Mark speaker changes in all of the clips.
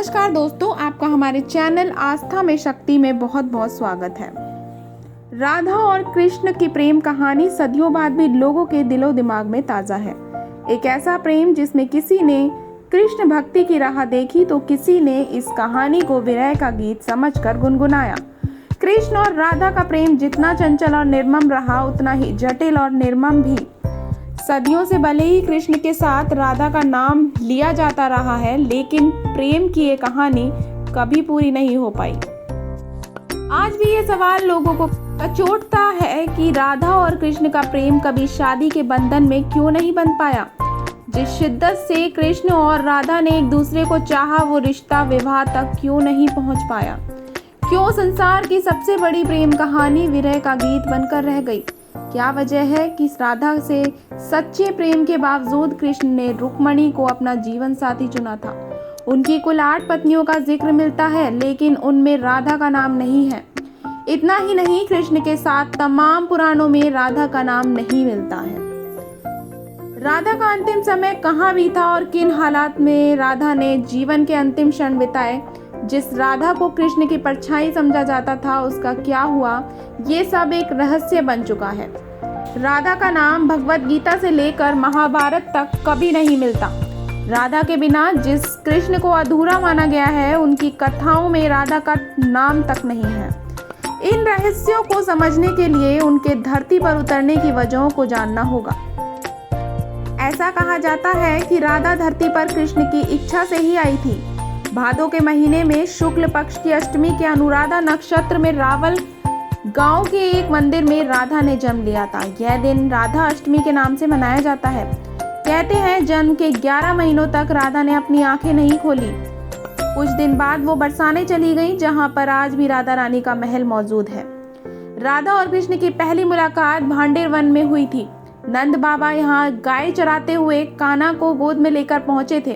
Speaker 1: नमस्कार दोस्तों, आपका हमारे चैनल आस्था में शक्ति में बहुत बहुत स्वागत है। राधा और कृष्ण की प्रेम कहानी सदियों बाद भी लोगों के दिलो दिमाग में ताज़ा है। एक ऐसा प्रेम जिसमें किसी ने कृष्ण भक्ति की राह देखी तो किसी ने इस कहानी को विरह का गीत समझकर गुनगुनाया। कृष्ण और राधा का प्रेम जितना चंचल और निर्मम रहा, उतना ही जटिल और निर्मम भी। सदियों से भले ही कृष्ण के साथ राधा का नाम लिया जाता रहा है, लेकिन प्रेम की ये कहानी कभी पूरी नहीं हो पाई। आज भी ये सवाल लोगों को कचोटता है कि राधा और कृष्ण का प्रेम कभी शादी के बंधन में क्यों नहीं बन पाया। जिस शिद्दत से कृष्ण और राधा ने एक दूसरे को चाहा, वो रिश्ता विवाह तक क्यों नहीं पहुंच पाया। क्यों संसार की सबसे बड़ी प्रेम कहानी विरह का गीत बनकर रह गई। क्या वजह है कि राधा से सच्चे प्रेम के बावजूद कृष्ण ने रुक्मणी को अपना जीवन साथी चुना था। उनकी कुल 8 पत्नियों का जिक्र मिलता है, लेकिन उनमें राधा का नाम नहीं है। इतना ही नहीं, कृष्ण के साथ तमाम पुराणों में राधा का नाम नहीं मिलता है। राधा का अंतिम समय कहाँ बीता और किन हालात में राधा ने जीवन के अंतिम क्षण बिताए, जिस राधा को कृष्ण की परछाई समझा जाता था, उसका क्या हुआ, ये सब एक रहस्य बन चुका है। राधा का नाम भगवत गीता से लेकर महाभारत तक कभी नहीं मिलता। राधा के बिना जिस कृष्ण को अधूरा माना गया है, उनकी कथाओं में राधा का नाम तक नहीं है। इन रहस्यों को समझने के लिए उनके धरती पर उतरने की वजहों को जानना होगा। ऐसा कहा जाता है कि राधा धरती पर कृष्ण की इच्छा से ही आई थी। भादों के महीने में शुक्ल पक्ष की अष्टमी के अनुराधा नक्षत्र में रावल गांव के एक मंदिर में राधा ने जन्म लिया था। यह दिन राधा अष्टमी के नाम से मनाया जाता है। कहते हैं जन्म के 11 महीनों तक राधा ने अपनी आंखें नहीं खोली। कुछ दिन बाद वो बरसाने चली गई, जहां पर आज भी राधा रानी का महल मौजूद है। राधा और कृष्ण की पहली मुलाकात भांडेर वन में हुई थी। नंद बाबा यहाँ गाय चराते हुए कान्हा को गोद में लेकर पहुंचे थे।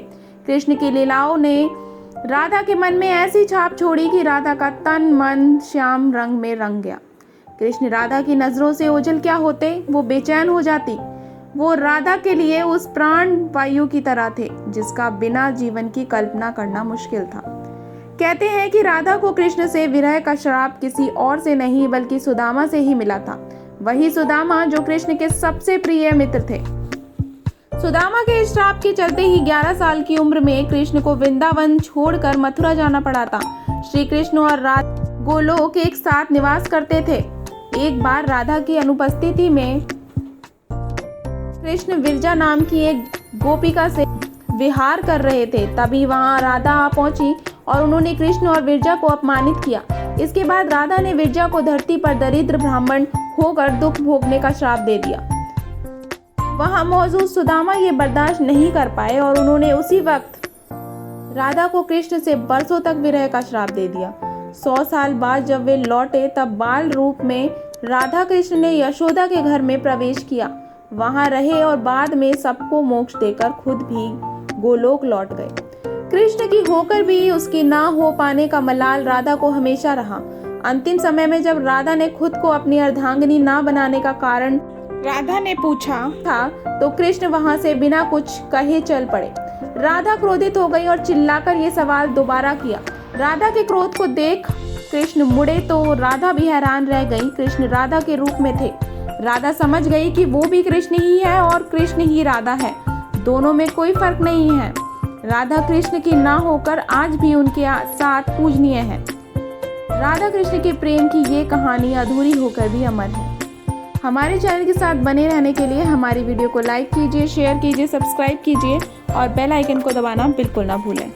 Speaker 1: कृष्ण की लीलाओं ने राधा के मन में ऐसी छाप छोड़ी कि राधा का तन मन श्याम रंग में रंग गया। कृष्ण राधा की नजरों से ओझल क्या होते, वो बेचैन हो जाती। वो राधा के लिए उस प्राण वायु की तरह थे, जिसका बिना जीवन की कल्पना करना मुश्किल था। कहते हैं कि राधा को कृष्ण से विरह का श्राप किसी और से नहीं बल्कि सुदामा से ही मिला था। वही सुदामा जो कृष्ण के सबसे प्रिय मित्र थे। सुदामा के इस श्राप के चलते ही 11 साल की उम्र में कृष्ण को वृंदावन छोड़कर मथुरा जाना पड़ा था। श्री कृष्ण और राधा गोलोक एक साथ निवास करते थे। एक बार राधा की अनुपस्थिति में कृष्ण विरजा नाम की एक गोपिका से विहार कर रहे थे। तभी वहां राधा आ पहुंची और उन्होंने कृष्ण और विरजा को अपमानित किया। इसके बाद राधा ने विरजा को धरती पर दरिद्र ब्राह्मण होकर दुख भोगने का श्राप दे दिया। वहां मौजूद सुदामा ये बर्दाश्त नहीं कर पाए और उन्होंने उसी वक्त राधा को कृष्ण से बरसों तक विरह का श्राप दे दिया। 100 साल बाद जब वे लौटे, तब बाल रूप में राधा कृष्ण ने यशोदा के घर में प्रवेश किया। वहां रहे और बाद में सबको मोक्ष देकर खुद भी गोलोक लौट गए। कृष्ण की होकर भी उसकी ना हो पाने का मलाल राधा को हमेशा रहा। अंतिम समय में जब राधा ने खुद को अपनी अर्धांगिनी ना बनाने का कारण राधा ने पूछा था, तो कृष्ण वहां से बिना कुछ कहे चल पड़े। राधा क्रोधित हो गई और चिल्लाकर ये सवाल दोबारा किया। राधा के क्रोध को देख कृष्ण मुड़े तो राधा भी हैरान रह गई। कृष्ण राधा के रूप में थे। राधा समझ गई कि वो भी कृष्ण ही है और कृष्ण ही राधा है। दोनों में कोई फर्क नहीं है। राधा कृष्ण की ना होकर आज भी उनके साथ पूजनीय है। राधा कृष्ण के प्रेम की ये कहानी अधूरी होकर भी अमर है। हमारे चैनल के साथ बने रहने के लिए हमारी वीडियो को लाइक कीजिए, शेयर कीजिए, सब्सक्राइब कीजिए और बेल आइकन को दबाना बिल्कुल ना भूलें।